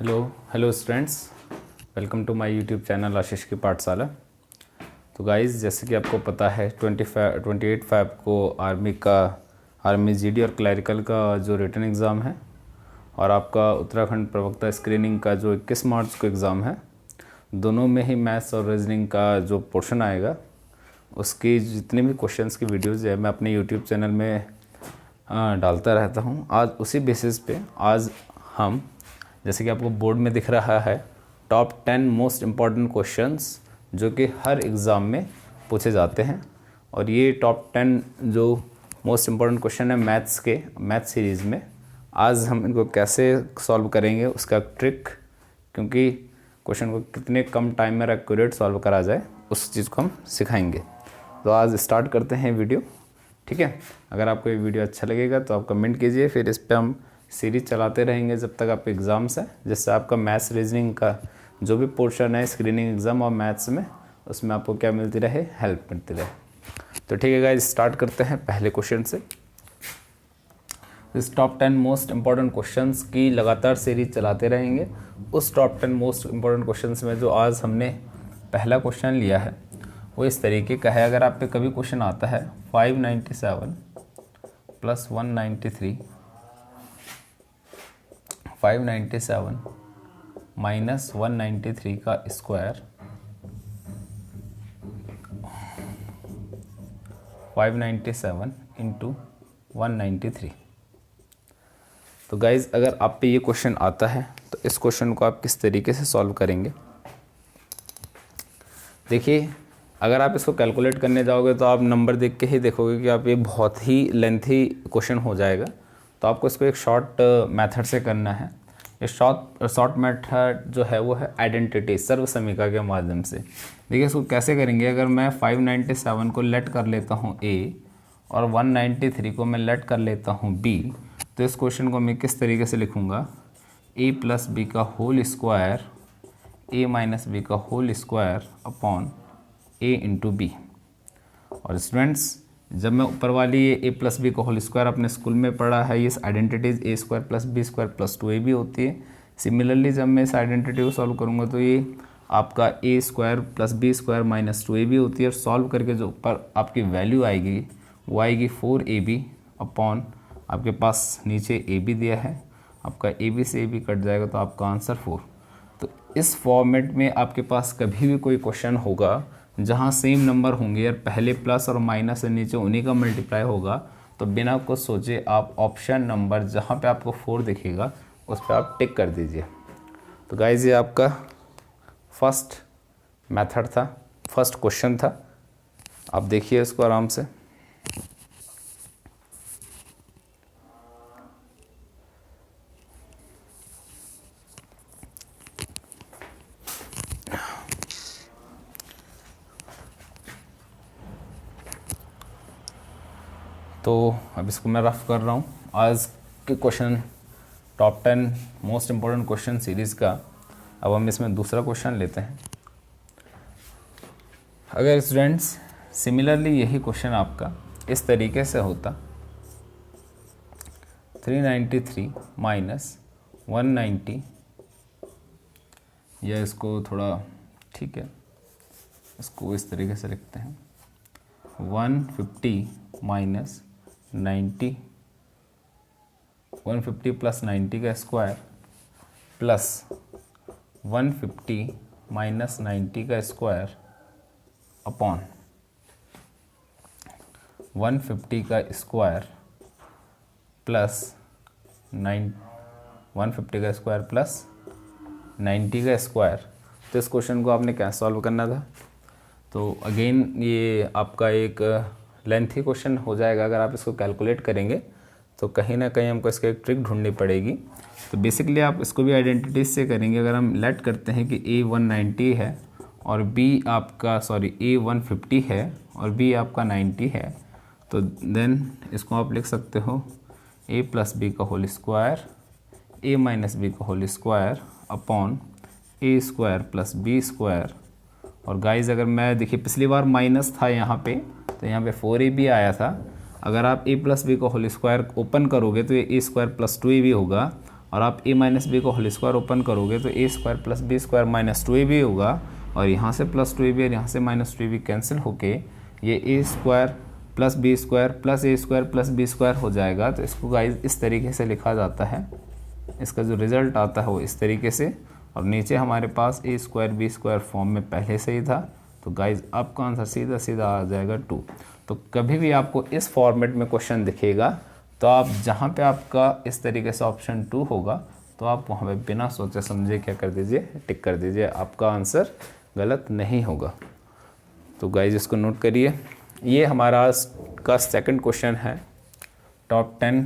Hello students, welcome to my YouTube channel Ashish की पाठशाला। तो गाइस, जैसे कि आपको पता है 28 फ़ैब को आर्मी जीडी और क्लरिकल का जो रिटन एग्ज़ाम है और आपका उत्तराखंड प्रवक्ता स्क्रीनिंग का जो 21 मार्च को एग्ज़ाम है, दोनों में ही मैथ्स और रीजनिंग का जो पोर्शन आएगा उसकी जितने भी क्वेश्चंस की वीडियोज़ है मैं अपने यूट्यूब चैनल में डालता रहता हूँ। आज उसी बेसिस पे आज हम, जैसे कि आपको बोर्ड में दिख रहा है, टॉप 10 मोस्ट इम्पॉर्टेंट क्वेश्चंस जो कि हर एग्ज़ाम में पूछे जाते हैं। और ये टॉप 10 जो मोस्ट इम्पॉर्टेंट क्वेश्चन है मैथ सीरीज़ में, आज हम इनको कैसे सॉल्व करेंगे उसका ट्रिक, क्योंकि क्वेश्चन को कितने कम टाइम में एक्यूरेट सॉल्व करा जाए उस चीज़ को हम सिखाएंगे। तो आज स्टार्ट करते हैं वीडियो, ठीक है। अगर आपको ये वीडियो अच्छा लगेगा तो आप कमेंट कीजिए, फिर इस पर हम सीरीज चलाते रहेंगे जब तक आपके एग्ज़ाम्स है, जिससे आपका मैथ्स रीजनिंग का जो भी पोर्शन है स्क्रीनिंग एग्ज़ाम और मैथ्स में, उसमें आपको क्या मिलती रहे, हेल्प मिलती रहे। तो ठीक है गाइस, स्टार्ट करते हैं पहले क्वेश्चन से। इस टॉप 10 मोस्ट इम्पॉर्टेंट क्वेश्चंस की लगातार सीरीज चलाते रहेंगे। उस टॉप 10 मोस्ट इम्पॉर्टेंट क्वेश्चंस में जो आज हमने पहला क्वेश्चन लिया है वो इस तरीके का है। अगर आप पे कभी क्वेश्चन आता है 597 + 193 597 - 193 का स्क्वायर 597 × 193। तो गाइज़, अगर आप पे ये क्वेश्चन आता है तो इस क्वेश्चन को आप किस तरीके से सॉल्व करेंगे। देखिए, अगर आप इसको कैलकुलेट करने जाओगे तो आप नंबर देख के ही देखोगे कि आप ये बहुत ही लेंथी क्वेश्चन हो जाएगा। तो आपको इसको एक शॉर्ट मेथड से करना है। ये शॉर्ट मेथड जो है वो है आइडेंटिटी, सर्व समीकरण के माध्यम से। देखिए इसको कैसे करेंगे। अगर मैं 597 को लेट कर लेता हूँ A और 193 को मैं लेट कर लेता हूँ B, तो इस क्वेश्चन को मैं किस तरीके से लिखूँगा, A + B का होल स्क्वायर A - B का whole square upon A × B। और स्टूडेंट्स, जब मैं ऊपर वाली ये A + B का होल स्क्वायर अपने स्कूल में पढ़ा है, ये आइडेंटिटीज A² + B² + 2AB होती है। सिमिलरली जब मैं इस आइडेंटिटी को सॉल्व करूँगा तो ये आपका A² + B² - 2AB होती है। और सॉल्व करके जो ऊपर आपकी वैल्यू आएगी वो आएगी 4AB अपॉन, आपके पास नीचे AB दिया है, आपका AB से AB कट जाएगा तो आपका आंसर 4। तो इस फॉर्मेट में आपके पास कभी भी कोई क्वेश्चन होगा जहाँ सेम नंबर होंगे और पहले प्लस और माइनस से नीचे उन्हीं का मल्टीप्लाई होगा, तो बिना कुछ सोचे आप ऑप्शन नंबर जहाँ पे आपको 4 दिखेगा उस पर आप टिक कर दीजिए। तो गाइस, ये आपका फर्स्ट मेथड था, फर्स्ट क्वेश्चन था। आप देखिए इसको आराम से। तो अब इसको मैं रफ कर रहा हूँ। आज के question top 10 most important question series का अब हम इसमें दूसरा क्वेश्चन लेते हैं। अगर स्टूडेंट्स सिमिलरली यही क्वेश्चन आपका इस तरीके से होता, 393 - 190, या इसको थोड़ा, ठीक है, इसको इस तरीके से लिखते हैं, 150 - 90, 150 + 90 का स्क्वायर प्लस 150 - 90 का स्क्वायर अपॉन 150 का स्क्वायर प्लस 150 का स्क्वायर प्लस 90 का स्क्वायर। तो इस क्वेश्चन को आपने क्या सॉल्व करना था। तो अगेन ये आपका एक लेंथी क्वेश्चन हो जाएगा। अगर आप इसको कैलकुलेट करेंगे तो कहीं ना कहीं हमको इसका एक ट्रिक ढूंढनी पड़ेगी। तो बेसिकली आप इसको भी आइडेंटिटीज से करेंगे। अगर हम लेट करते हैं कि A 190 है और B आपका A 150 है और B आपका 90 है, तो देन इसको आप लिख सकते हो A + B का होल स्क्वायर A - B का whole square upon A² + B²। और गाइज, अगर मैं देखिए पिछली बार माइनस था यहाँ पे, तो यहाँ पे 4AB आया था। अगर आप A + B का होल स्क्वायर ओपन करोगे तो ये A² + 2AB होगा और आप a माइनस बी को होल स्क्वायर ओपन करोगे तो a square plus B square minus 2ab होगा, और यहाँ से प्लस 2ab और यहाँ से माइनस 2ab कैंसिल होके ये a square plus B square plus A square plus B square हो जाएगा। तो इसको गाइज इस तरीके से लिखा जाता है, इसका जो रिज़ल्ट आता है वो इस तरीके से, और नीचे हमारे पास ए स्क्वायर बी स्क्वायर फॉर्म में पहले से ही था। तो गाइज आपका आंसर सीधा सीधा आ जाएगा 2। तो कभी भी आपको इस फॉर्मेट में क्वेश्चन दिखेगा तो आप जहाँ पे आपका इस तरीके से ऑप्शन 2 होगा तो आप वहाँ पे बिना सोचे समझे क्या कर दीजिए, टिक कर दीजिए, आपका आंसर गलत नहीं होगा। तो गाइज इसको नोट करिए। ये हमारा आज का सेकंड क्वेश्चन है top 10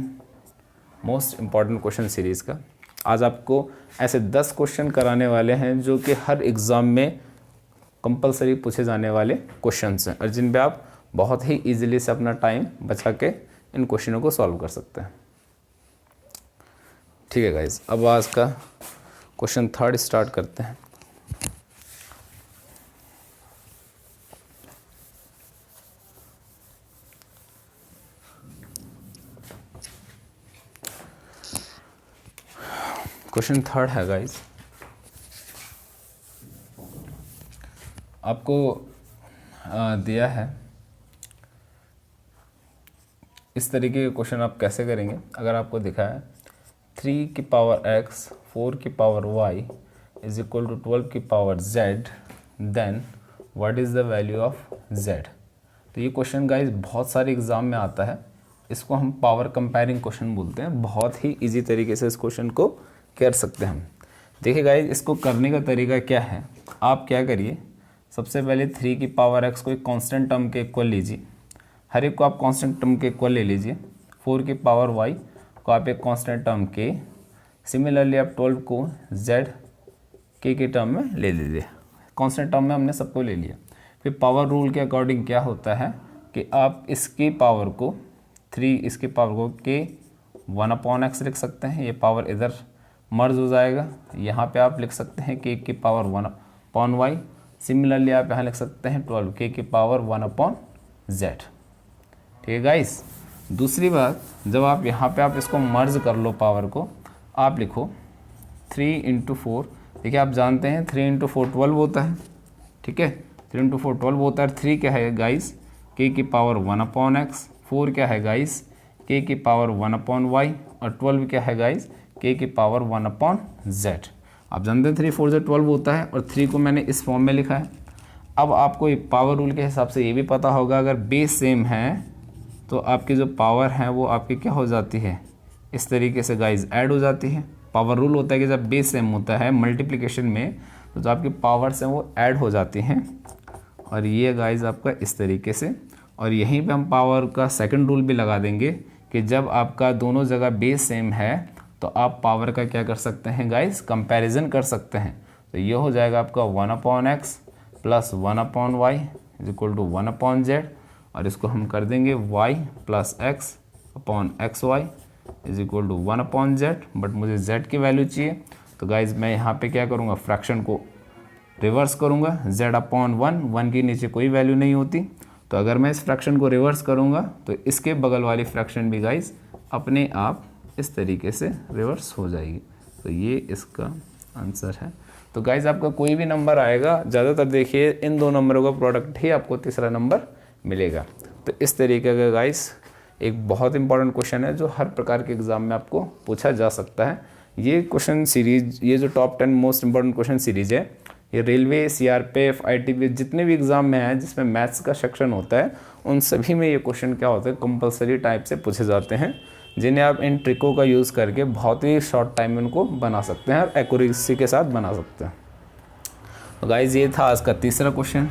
most important question series का। आज आपको ऐसे 10 क्वेश्चन कराने वाले हैं जो कि हर एग्ज़ाम में कंपलसरी पूछे जाने वाले क्वेश्चंस हैं, और जिन पे आप बहुत ही इजीली से अपना टाइम बचा के इन क्वेश्चनों को सॉल्व कर सकते हैं। ठीक है गाइज, अब आज का क्वेश्चन 3 स्टार्ट करते हैं। क्वेश्चन 3 है गाइज, आपको दिया है इस तरीके के क्वेश्चन आप कैसे करेंगे। अगर आपको दिखा है 3 की पावर x 4 की power y is equal to 12 की power z, then what is the value of z। तो ये क्वेश्चन गाइज बहुत सारे एग्ज़ाम में आता है, इसको हम पावर कंपेयरिंग क्वेश्चन बोलते हैं। बहुत ही इजी तरीके से इस क्वेश्चन को कर सकते हैं हम। देखिए गाइज, इसको करने का तरीका क्या है, आप क्या करिए, सबसे पहले 3 की पावर x को एक कांस्टेंट टर्म के इक्वल लीजिए, हर एक को आप कांस्टेंट टर्म के इक्वल ले लीजिए। 4 की पावर y को आप एक कांस्टेंट टर्म के, सिमिलरली आप 12 को z के टर्म में ले लीजिए। कांस्टेंट टर्म में हमने सबको ले लिया। फिर पावर रूल के अकॉर्डिंग क्या होता है कि आप इसकी पावर को 3 इसकी पावर को के 1/x लिख सकते हैं, ये पावर इधर मर्ज हो जाएगा। यहाँ पे आप लिख सकते हैं के की पावर 1/y। सिमिलरली आप यहाँ लिख सकते हैं 12 के की पावर 1/z। ठीक है गाइस। दूसरी बात, जब आप यहाँ पे आप इसको मर्ज कर लो पावर को, आप लिखो 3 × 4। देखिए आप जानते हैं 3 × 4 12 होता है। ठीक है, 3 × 4 12 होता है। 3 क्या है गाइस, के की पावर 1/x। 4 क्या है गाइस, के की पावर 1/y। और 12 क्या है गाइस, के की पावर 1/z। आप जानते हैं 3 4 से 12 होता है, और 3 को मैंने इस फॉर्म में लिखा है। अब आपको ये पावर रूल के हिसाब से ये भी पता होगा, अगर बेस सेम है तो आपकी जो पावर है वो आपकी क्या हो जाती है, इस तरीके से गाइज ऐड हो जाती है। पावर रूल होता है कि जब बेस सेम होता है मल्टीप्लिकेशन में, तो जो आपकी पावर्स हैं वो ऐड हो जाती हैं। और ये गाइज आपका इस तरीके से, और यहीं पे हम पावर का सेकंड रूल भी लगा देंगे कि जब आपका दोनों जगह बेस सेम है तो आप पावर का क्या कर सकते हैं गाइज, कंपैरिजन कर सकते हैं। तो ये हो जाएगा आपका 1/x plus 1/y is equal to 1/z, और इसको हम कर देंगे y plus x/xy is equal to 1/z। But मुझे z की वैल्यू चाहिए, तो गाइज मैं यहाँ पे क्या करूँगा, फ्रैक्शन को रिवर्स करूँगा। z/1, 1 के नीचे कोई वैल्यू नहीं होती, तो अगर मैं इस फ्रैक्शन को रिवर्स करूँगा तो इसके बगल वाली फ्रैक्शन भी गाइज अपने आप इस तरीके से रिवर्स हो जाएगी। तो ये इसका आंसर है। तो गाइज आपका कोई भी नंबर आएगा, ज़्यादातर देखिए इन 2 नंबरों का प्रोडक्ट ही आपको तीसरा नंबर मिलेगा। तो इस तरीके का गाइज एक बहुत इंपॉर्टेंट क्वेश्चन है जो हर प्रकार के एग्ज़ाम में आपको पूछा जा सकता है। ये क्वेश्चन सीरीज, ये जो top 10 most important question series है, ये रेलवे, CRPF, ITP जितने भी एग्ज़ाम में हैं जिसमें मैथ्स का सेक्शन होता है, उन सभी में ये क्वेश्चन क्या होता है, कंपलसरी टाइप से पूछे जाते हैं, जिन्हें आप इन ट्रिकों का यूज़ करके बहुत ही शॉर्ट टाइम में उनको बना सकते हैं और एक्यूरेसी के साथ बना सकते हैं। तो गाइज ये था आज का तीसरा question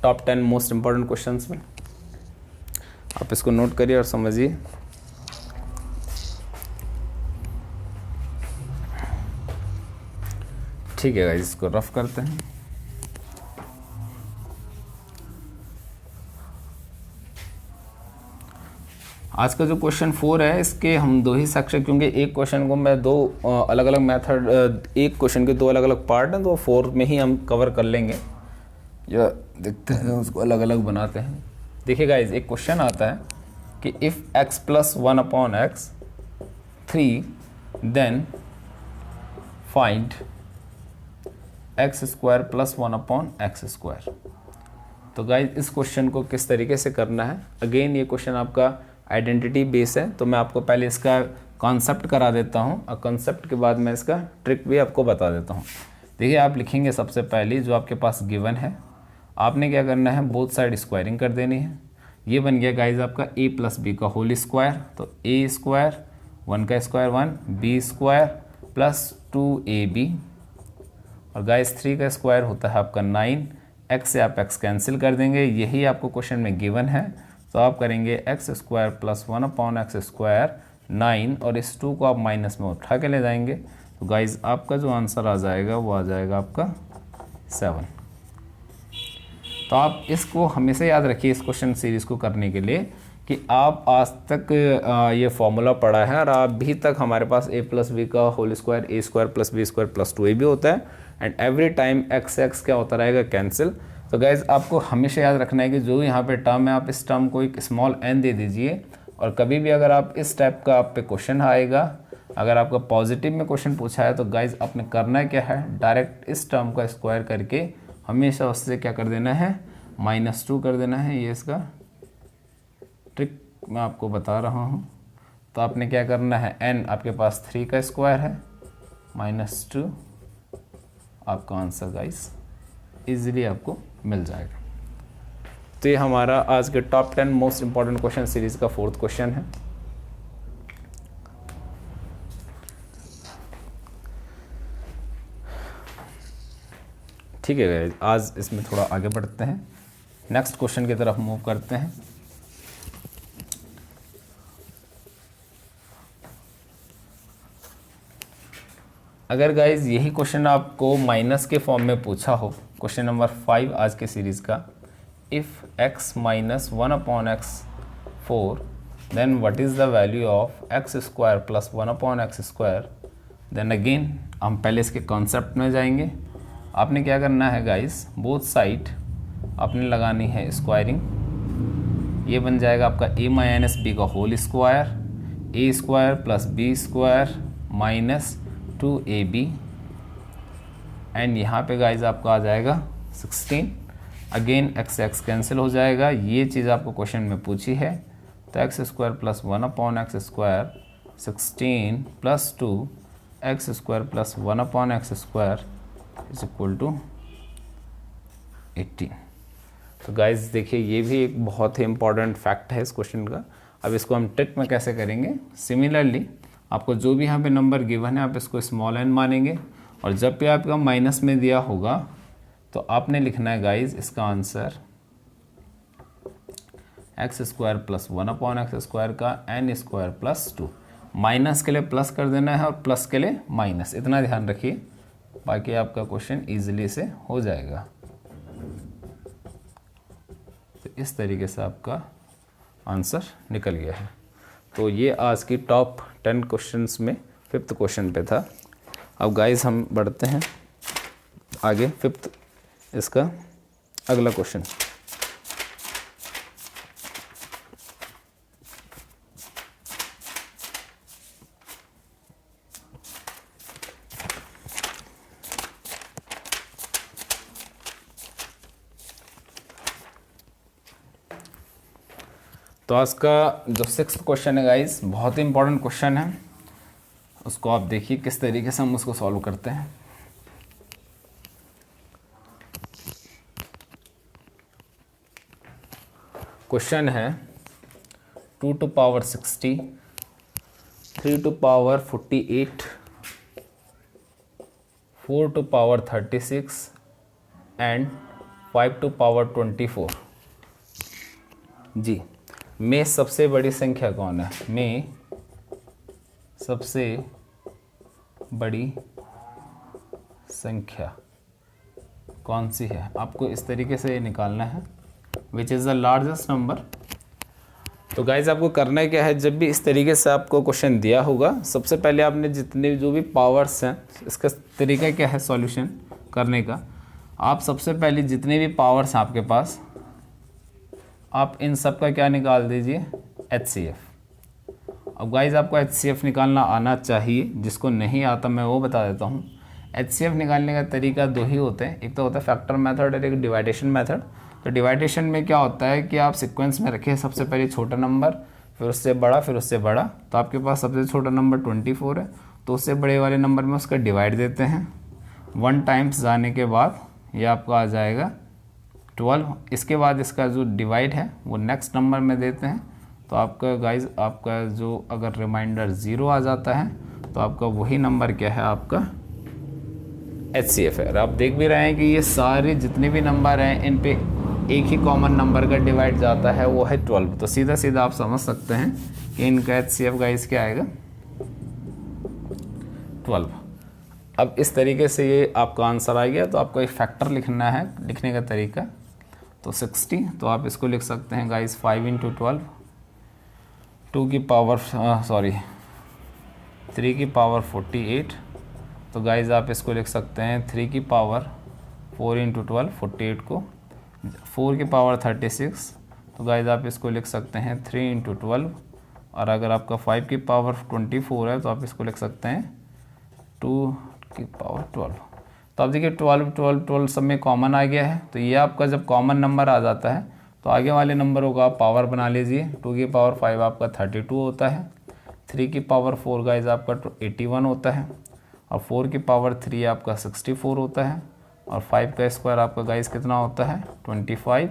top 10 most important questions में। आप इसको नोट करिए और समझिए। ठीक है गाइज, इसको रफ करते हैं। आज का जो क्वेश्चन 4 है, इसके हम 2 ही सेक्शन, क्योंकि एक क्वेश्चन को मैं 2 अलग अलग मेथड, एक क्वेश्चन के 2 अलग अलग पार्ट हैं, तो 4 में ही हम कवर कर लेंगे। या देखते हैं उसको अलग अलग बनाते हैं। देखिए गाइज, एक क्वेश्चन आता है कि if x + 1/x 3 then find X square plus 1 upon X square. तो गाइज इस क्वेश्चन को किस तरीके से करना है, अगेन ये क्वेश्चन आपका आइडेंटिटी बेस है, तो मैं आपको पहले इसका कॉन्सेप्ट करा देता हूँ और कॉन्सेप्ट के बाद मैं इसका ट्रिक भी आपको बता देता हूँ। देखिए आप लिखेंगे सबसे पहले जो आपके पास गिवन है, आपने क्या करना है, बोथ साइड स्क्वायरिंग कर देनी है। ये बन गया गाइज आपका a प्लस बी का होल स्क्वायर, तो a स्क्वायर 1 का square 1, b square plus 2ab, और गाइज 3 का स्क्वायर होता है आपका 9, x से आप x कैंसिल कर देंगे, यही आपको क्वेश्चन में गिवन है। तो आप करेंगे x square plus 1 upon X square 9, और इस 2 को आप माइनस में उठा के ले जाएंगे, तो गाइज आपका जो आंसर आ जाएगा वो आ जाएगा आपका 7। तो आप इसको हमेशा याद रखिए इस क्वेश्चन सीरीज़ को करने के लिए कि आप आज तक ये फॉर्मूला पढ़ा है और अभी तक हमारे पास a प्लस बी का whole square a square plus B square plus 2ab होता है, एंड एवरी टाइम x क्या होता रहेगा, कैंसिल। तो गाइज आपको हमेशा याद रखना है कि जो यहाँ पे टर्म है आप इस टर्म को एक स्मॉल n दे दीजिए, और कभी भी अगर आप इस टाइप का आप पे क्वेश्चन आएगा, अगर आपका पॉजिटिव में क्वेश्चन पूछा है, तो गाइज आपने करना क्या है, डायरेक्ट इस टर्म का स्क्वायर करके हमेशा उससे क्या कर देना है, -2 कर देना है। ये इसका ट्रिक मैं आपको बता रहा हूँ। तो आपने क्या करना है, n आपके पास 3 का स्क्वायर है, -2, आपका आंसर गाइस इजीली आपको मिल जाएगा। तो ये हमारा आज के top 10 most important question series का 4th क्वेश्चन है। ठीक है गाइस, आज इसमें थोड़ा आगे बढ़ते हैं, नेक्स्ट क्वेश्चन की तरफ मूव करते हैं। अगर गाइज यही क्वेश्चन आपको माइनस के फॉर्म में पूछा हो, क्वेश्चन नंबर 5 आज के सीरीज का, if x minus 1 upon X 4 then what is the value of X square plus 1 upon X square, then again हम पहले इसके कॉन्सेप्ट में जाएंगे। आपने क्या करना है गाइज, बोथ साइड आपने लगानी है स्क्वायरिंग, ये बन जाएगा आपका a माइनस बी का whole square, a square plus B square minus 2ab, and यहाँ पे गाइज आपका आ जाएगा 16। अगेन x कैंसिल हो जाएगा, ये चीज़ आपको क्वेश्चन में पूछी है, तो X square plus 1 upon X square 16 plus 2 X square plus 1 upon X square is equal to 18। तो गाइज देखिए ये भी एक बहुत ही इंपॉर्टेंट फैक्ट है इस क्वेश्चन का। अब इसको हम ट्रिक में कैसे करेंगे, सिमिलरली आपको जो भी यहाँ पे नंबर गिवन है आप इसको स्मॉल n मानेंगे, और जब भी आपका माइनस में दिया होगा तो आपने लिखना है गाइज इसका answer x square plus 1 upon X square का n स्क्वायर प्लस 2, माइनस के लिए प्लस कर देना है और प्लस के लिए माइनस, इतना ध्यान रखिए, बाकी आपका क्वेश्चन ईजिली से हो जाएगा। तो इस तरीके से आपका आंसर निकल गया है। तो ये आज की टॉप 10 क्वेश्चंस में 5th क्वेश्चन पे था। अब गाइस हम बढ़ते हैं आगे, 5th इसका अगला क्वेश्चन। तो आज का जो 6th क्वेश्चन है गाइस, बहुत ही इंपॉर्टेंट क्वेश्चन है, उसको आप देखिए किस तरीके से हम उसको सॉल्व करते हैं। क्वेश्चन है 2 to power 60, 3 to power 48, 4 to power 36 and 5 to power 24। जी, में सबसे बड़ी संख्या कौन है, में सबसे बड़ी संख्या कौन सी है, आपको इस तरीके से निकालना है, which is the largest number. तो गाइज आपको करना क्या है, जब भी इस तरीके से आपको क्वेश्चन दिया होगा, सबसे पहले आपने जितने जो भी पावर्स हैं, इसका तरीका क्या है सॉल्यूशन करने का, आप सबसे पहले जितने भी पावर्स हैं आपके पास, आप इन सब का क्या निकाल दीजिए, HCF। अब गाइज आपको HCF निकालना आना चाहिए, जिसको नहीं आता मैं वो बता देता हूँ। HCF निकालने का तरीका दो ही होते हैं, एक तो होता है फैक्टर मेथड और एक डिवाइडेशन मेथड। तो डिवाइडेशन में क्या होता है कि आप सीक्वेंस में रखें, सबसे पहले छोटा नंबर, फिर उससे बड़ा, फिर उससे बड़ा। तो आपके पास सबसे छोटा नंबर 24 है, तो उससे बड़े वाले नंबर में उसका डिवाइड देते हैं। 1 टाइम्स जाने के बाद ये आपका आ जाएगा 12। इसके बाद इसका जो डिवाइड है वो नेक्स्ट नंबर में देते हैं। तो आपका गाइज आपका जो अगर रिमाइंडर 0 आ जाता है तो आपका वही नंबर क्या है, आपका HCF है। और आप देख भी रहे हैं कि ये सारे जितने भी नंबर हैं इन पे एक ही कॉमन नंबर का डिवाइड जाता है, वो है 12। तो सीधा सीधा आप समझ सकते हैं कि इनका HCF गाइज क्या आएगा, 12। अब इस तरीके से ये आपका आंसर आ गया। तो आपको एक फैक्टर लिखना है, लिखने का तरीका तो 60। तो आप इसको लिख सकते हैं गाइज 5 × 12, 2 की पावर 3 की पावर 48। तो गाइज आप इसको लिख सकते हैं 3 की पावर 4 × 12, 48 को 4 की पावर 36। तो गाइज आप इसको लिख सकते हैं 3 × 12। और अगर आपका 5 की पावर 24 है तो आप इसको लिख सकते हैं 2 की पावर 12। तो आप देखिए 12 12 12 सब में कॉमन आ गया है। तो ये आपका जब कॉमन नंबर आ जाता है तो आगे वाले नंबरों का आप पावर बना लीजिए। 2 की पावर 5 आपका 32 होता है, 3 की पावर 4 गाइज आपका 81 होता है, और 4 की पावर 3 आपका 64 होता है, और 5 का स्क्वायर आपका गाइज कितना होता है, 25।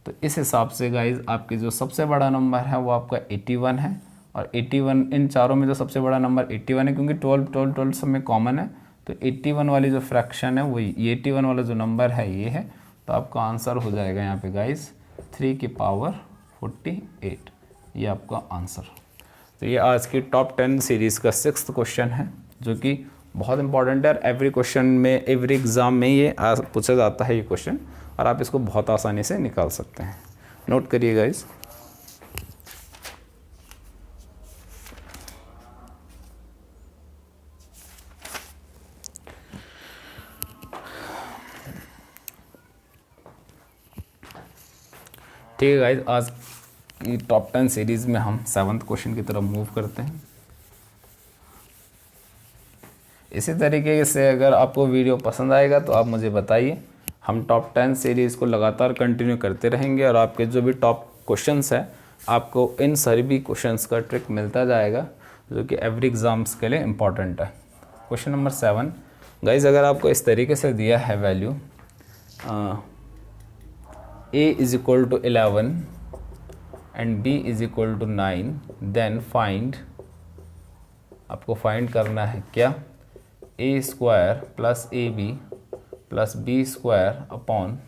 तो इस हिसाब से गाइज आपके जो सबसे बड़ा नंबर है वो आपका 81 है। और 81 इन चारों में जो सबसे बड़ा नंबर 81 है, क्योंकि 12 12 12 सब में कॉमन है। तो 81 वाली जो फ्रैक्शन है वो ये 81 वाला जो नंबर है ये है। तो आपका आंसर हो जाएगा यहाँ पे गाइज 3 की पावर 48, ये आपका आंसर। तो ये आज की टॉप 10 सीरीज़ का 6th क्वेश्चन है, जो कि बहुत इंपॉर्टेंट है। एवरी क्वेश्चन में, एवरी एग्ज़ाम में ये पूछा जाता है ये क्वेश्चन, और आप इसको बहुत आसानी से निकाल सकते हैं। नोट करिए गाइज। ठीक है गाइज, आज की टॉप 10 सीरीज़ में हम 7th क्वेश्चन की तरफ मूव करते हैं। इसी तरीके से अगर आपको वीडियो पसंद आएगा तो आप मुझे बताइए। हम टॉप 10 सीरीज़ को लगातार कंटिन्यू करते रहेंगे, और आपके जो भी टॉप क्वेश्चंस है आपको इन सभी क्वेश्चंस का ट्रिक मिलता जाएगा, जो कि एवरी एग्ज़ाम्स के लिए इम्पॉर्टेंट है। क्वेश्चन नंबर 7 गाइज, अगर आपको इस तरीके से दिया है value a is equal to 11 and b is equal to 9, then find, आपको फाइंड करना है क्या, a square plus ab plus b square upon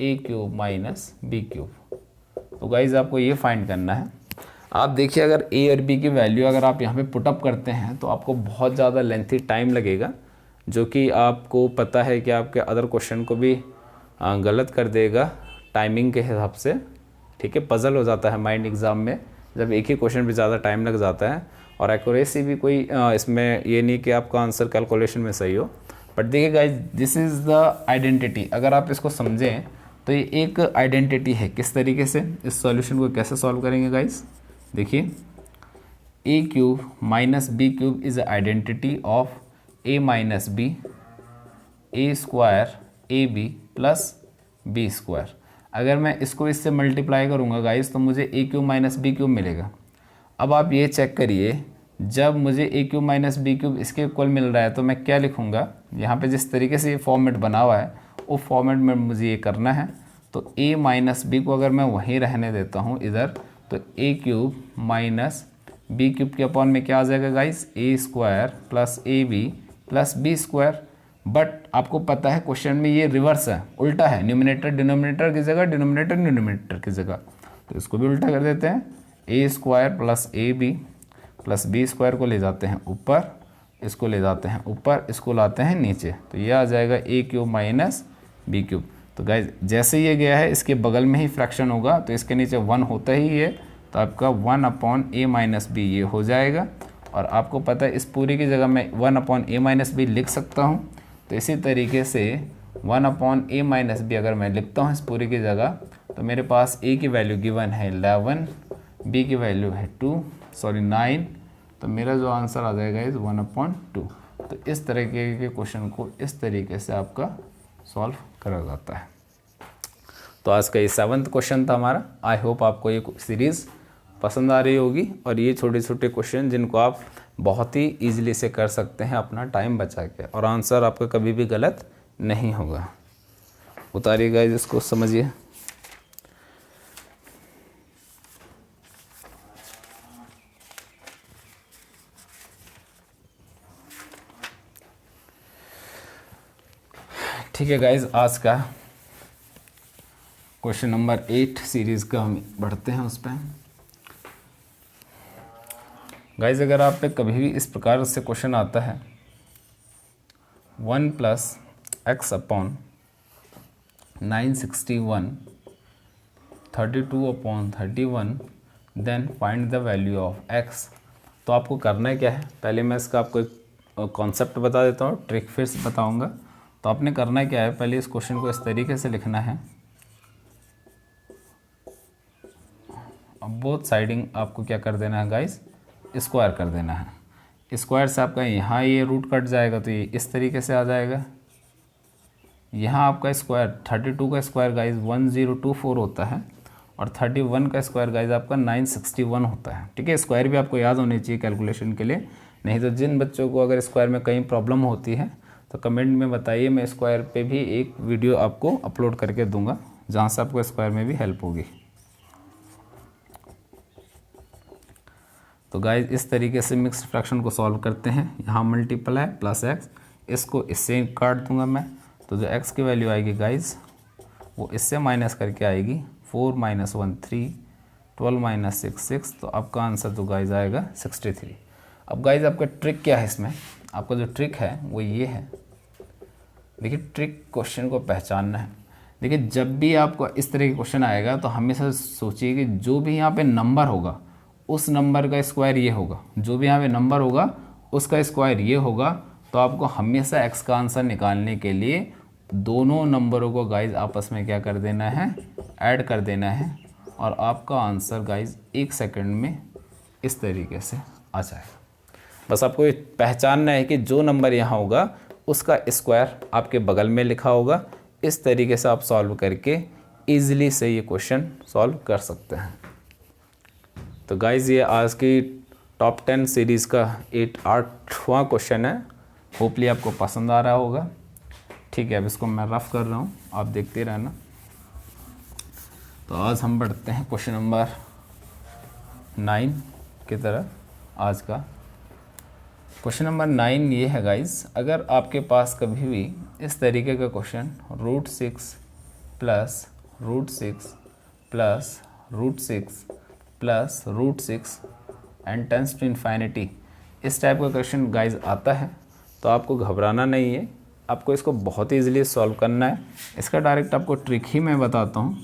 a cube minus b cube. तो गाइज आपको ये फाइंड करना है। आप देखिए अगर a और b की वैल्यू अगर आप यहाँ पे पुटअप करते हैं तो आपको बहुत ज़्यादा लेंथी टाइम लगेगा, जो कि आपको पता है कि आपके अदर क्वेश्चन को भी गलत कर देगा टाइमिंग के हिसाब से। ठीक है, पजल हो जाता है माइंड एग्ज़ाम में जब एक ही क्वेश्चन पे ज़्यादा टाइम लग जाता है, और एक्यूरेसी भी कोई इसमें ये नहीं कि आपका आंसर कैलकुलेशन में सही हो। बट देखिए guys, this is the identity. अगर आप इसको समझें तो ये एक आइडेंटिटी है। किस तरीके से इस सॉल्यूशन को कैसे सॉल्व करेंगे गाइज, देखिए a cube minus B cube is identity of a minus B, a square A B plus B square. अगर मैं इसको इससे मल्टीप्लाई करूँगा गाइस तो मुझे a cube minus B cube मिलेगा। अब आप ये चेक करिए, जब मुझे a cube minus B cube इसके इक्वल मिल रहा है तो मैं क्या लिखूँगा, यहाँ पे जिस तरीके से ये फॉर्मेट बना हुआ है वो फॉर्मेट में मुझे ये करना है। तो a माइनस बी को अगर मैं वहीं रहने देता हूँ इधर, तो a cube minus B cube के अपॉन में क्या आ जाएगा guys, a square plus A B plus B square. But आपको पता है क्वेश्चन में ये रिवर्स है, उल्टा है, न्यूमिनेटर डिनोमिनेटर की जगह, डिनोमिनेटर न्यूमिनेटर की जगह। तो इसको भी उल्टा कर देते हैं, a square plus A B plus B square को ले जाते हैं ऊपर, इसको ले जाते हैं ऊपर, इसको लाते हैं नीचे। तो ये आ जाएगा a cube minus B cube. तो गाइज जैसे ये गया है इसके बगल में ही फ्रैक्शन होगा, तो इसके नीचे 1 होता ही है, तो आपका 1 अपॉन a माइनस बी ये हो जाएगा। और आपको पता है इस पूरी की जगह मैं 1 अपॉन a माइनस बी लिख सकता हूँ। तो इसी तरीके से 1 अपॉन a माइनस बी अगर मैं लिखता हूँ इस पूरी की जगह, तो मेरे पास a की वैल्यू गिवन है 11, b की वैल्यू है 2 9, तो मेरा जो आंसर आ जाएगा इज 1/2। तो इस तरीके के क्वेश्चन को इस तरीके से आपका सॉल्व करा जाता है। तो आज का ये 7th क्वेश्चन था हमारा। आई होप आपको ये सीरीज़ पसंद आ रही होगी और ये छोटे छोटे क्वेश्चन जिनको आप बहुत ही ईजिली से कर सकते हैं अपना टाइम बचा के, और आंसर आपका कभी भी गलत नहीं होगा। उतारिए गाइस, इसको समझिए। ठीक है गाइज, आज का क्वेश्चन नंबर 8 सीरीज़ का हम बढ़ते हैं उस पर। गाइज अगर आप पे कभी भी इस प्रकार से क्वेश्चन आता है 1 + x/961 32/31 then find the value of x। तो आपको करना है क्या है, पहले मैं इसका आपको एक कॉन्सेप्ट बता देता हूँ, ट्रिक फिर से बताऊँगा। तो आपने करना क्या है, पहले इस क्वेश्चन को इस तरीके से लिखना है। अब बोथ साइडिंग आपको क्या कर देना है गाइस, स्क्वायर कर देना है। स्क्वायर से आपका यहाँ ये रूट कट जाएगा तो ये इस तरीके से आ जाएगा। यहाँ आपका स्क्वायर 32 का स्क्वायर गाइस 1024 होता है और 31 का स्क्वायर गाइस आपका 961 होता है। ठीक है, स्क्वायर भी आपको याद होने चाहिए कैलकुलेशन के लिए। नहीं तो जिन बच्चों को अगर स्क्वायर में कहीं प्रॉब्लम होती है तो कमेंट में बताइए, मैं स्क्वायर पे भी एक वीडियो आपको अपलोड करके दूंगा जहाँ से आपको स्क्वायर में भी हेल्प होगी। तो गाइस इस तरीके से मिक्स्ड फ्रैक्शन को सॉल्व करते हैं। यहाँ मल्टीपल है प्लस x, इसको इससे काट दूंगा मैं, तो जो x की वैल्यू आएगी गाइस वो इससे माइनस करके आएगी 4 - 1 3, 12 - 6 6। तो आपका आंसर तो गाइस आएगा 63। अब गाइस आपका ट्रिक क्या है इसमें, आपका जो ट्रिक है वो ये है। देखिए ट्रिक क्वेश्चन को पहचानना है। देखिए जब भी आपको इस तरह का क्वेश्चन आएगा तो हमेशा सोचिए कि जो भी यहाँ पे नंबर होगा उस नंबर का स्क्वायर ये होगा, जो भी यहाँ पे नंबर होगा उसका स्क्वायर ये होगा। तो आपको हमेशा x का आंसर निकालने के लिए दोनों नंबरों को गाइज आपस में क्या कर देना है, ऐड कर देना है, और आपका आंसर गाइज 1 सेकंड में इस तरीके से आ जाएगा। बस आपको ये पहचानना है कि जो नंबर यहाँ होगा उसका स्क्वायर आपके बगल में लिखा होगा। इस तरीके से आप सॉल्व करके ईजिली से ये क्वेश्चन सॉल्व कर सकते हैं। तो गाइज़ ये आज की टॉप 10 सीरीज़ का 8वां क्वेश्चन है। होपली आपको पसंद आ रहा होगा। ठीक है, अब इसको मैं रफ कर रहा हूँ, आप देखते रहना। तो आज हम बढ़ते हैं क्वेश्चन नंबर 9 की तरफ। आज का क्वेश्चन नंबर 9 ये है गाइस, अगर आपके पास कभी भी इस तरीके का question √6 + √6 + √6 + √6 and tends to infinity इस टाइप का क्वेश्चन गाइस आता है तो आपको घबराना नहीं है, आपको इसको बहुत ईजिली सॉल्व करना है। इसका डायरेक्ट आपको ट्रिक ही मैं बताता हूँ।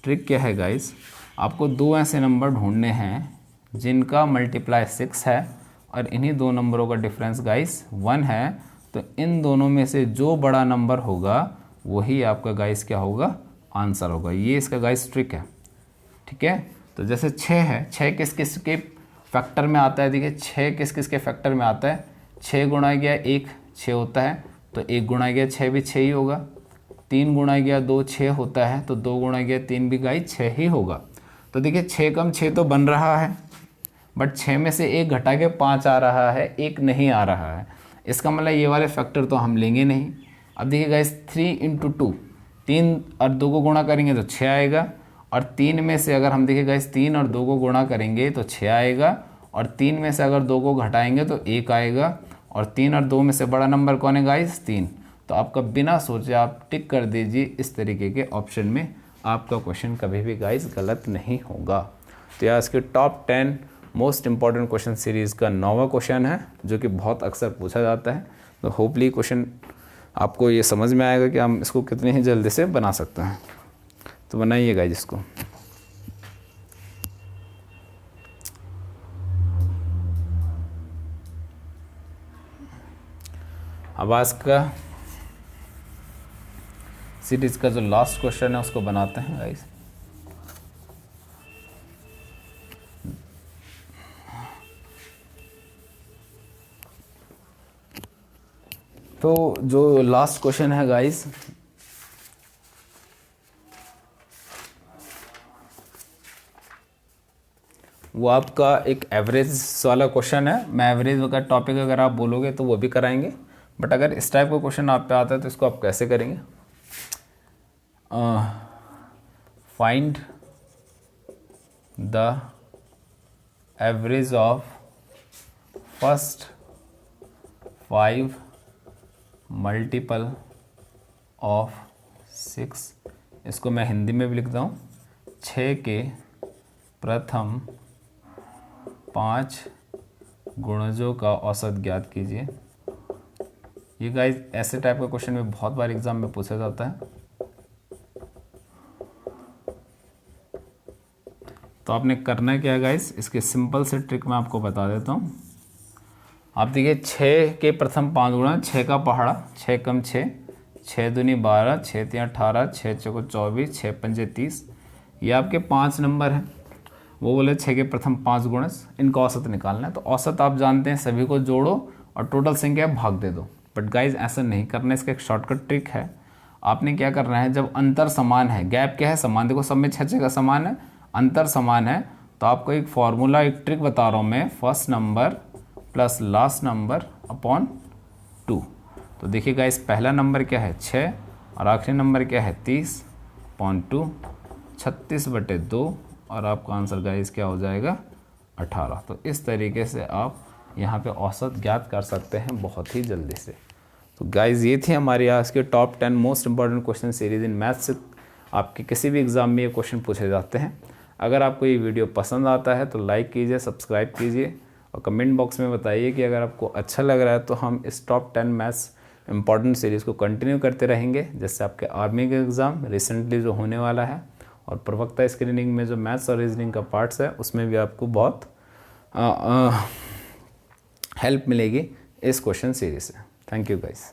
ट्रिक क्या है गाइस, आपको 2 ऐसे नंबर ढूंढने हैं जिनका मल्टीप्लाई 6 है और इन्हीं 2 नंबरों का डिफरेंस गाइस 1 है। तो इन दोनों में से जो बड़ा नंबर होगा वही आपका गाइस क्या होगा, आंसर होगा। ये इसका गाइस ट्रिक है। ठीक है, तो जैसे 6 है, 6 किस किस के फैक्टर में आता है। देखिए 6 किस किस के फैक्टर में आता है, 6 गुणा गया 1 6 होता है, तो 1 गुणा गया 6 भी 6 ही होगा। 3 गुणा गया 2 6 होता है, तो 2 गुणा गया 3 भी गाइस 6 ही होगा। तो देखिए 6 कम 6 तो बन रहा है, बट 6 में से 1 घटा के 5 आ रहा है, 1 नहीं आ रहा है। इसका मतलब ये वाले फैक्टर तो हम लेंगे नहीं। अब देखिए गाइस 3 × 2, 3 और 2 को गुणा करेंगे तो 6 आएगा, और 3 में से अगर हम देखिए गाइस 3 और 2 को गुणा करेंगे तो 6 आएगा, और 3 में से अगर 2 को घटाएंगे तो 1 आएगा, और 3 और 2 में से बड़ा नंबर कौन है गाइस, 3। तो आपका बिना सोचे आप टिक कर दीजिए इस तरीके के ऑप्शन में, आपका क्वेश्चन कभी भी गाइस गलत नहीं होगा। तो यह इसके top 10 most important question series का 9वां क्वेश्चन है जो कि बहुत अक्सर पूछा जाता है। तो होपली क्वेश्चन आपको ये समझ में आएगा कि हम इसको कितने ही जल्दी से बना सकते हैं। तो बनाइए गाइस इसको। अब आज का सीरीज का जो लास्ट क्वेश्चन है उसको बनाते हैं गाइस। तो जो लास्ट क्वेश्चन है गाइस, वो आपका एक एवरेज वाला क्वेश्चन है। मैं एवरेज का टॉपिक अगर आप बोलोगे तो वो भी कराएंगे, बट अगर इस टाइप का क्वेश्चन आप पे आता है तो इसको आप कैसे करेंगे? Find the average of first 5 multiple of 6। इसको मैं हिंदी में भी लिखता हूँ, 6 के प्रथम 5 गुणजों का औसत ज्ञात कीजिए। ये गाइस ऐसे टाइप का क्वेश्चन में बहुत बार एग्जाम में पूछा जाता है। तो आपने करना क्या है गाइस, इसके सिंपल से ट्रिक मैं आपको बता देता हूँ। आप देखिए 6 के प्रथम 5 गुणा, 6 का पहाड़ा, 6 कम 6, 6 दूनी 12, 6 3 18, 6 चौको 24, 6 पंजे 30। ये आपके 5 नंबर हैं। वो बोले 6 के प्रथम 5 गुणज, इनका औसत निकालना है। तो औसत आप जानते हैं, सभी को जोड़ो और टोटल संख्या भाग दे दो। बट गाइज ऐसा नहीं करना, इसका एक शॉर्टकट ट्रिक है। आपने क्या करना है, जब अंतर समान है, गैप क्या है समान, देखो सब में 6 का समान है, अंतर समान है, तो आपको एक फॉर्मूला, एक ट्रिक बता रहा हूँ मैं, first number plus last number upon 2। तो देखिए गाइस पहला नंबर क्या है 6 और आखिरी नंबर क्या है 30 अपॉन 2, 36/2 और आपका आंसर गाइस क्या हो जाएगा 18। तो इस तरीके से आप यहाँ पे औसत ज्ञात कर सकते हैं बहुत ही जल्दी से। तो गाइस ये थी हमारी आज के top 10 most important question series in maths से। आपके किसी भी एग्ज़ाम में ये क्वेश्चन पूछे जाते हैं। अगर आपको ये वीडियो पसंद आता है तो लाइक कीजिए, सब्सक्राइब कीजिए और कमेंट बॉक्स में बताइए कि अगर आपको अच्छा लग रहा है तो हम इस टॉप 10 मैथ्स इंपॉर्टेंट सीरीज़ को कंटिन्यू करते रहेंगे। जैसे आपके आर्मी का एग्ज़ाम रिसेंटली जो होने वाला है और प्रवक्ता स्क्रीनिंग में जो मैथ्स और रीजनिंग का पार्ट्स है उसमें भी आपको बहुत हेल्प मिलेगी इस क्वेश्चन सीरीज से। Thank you guys.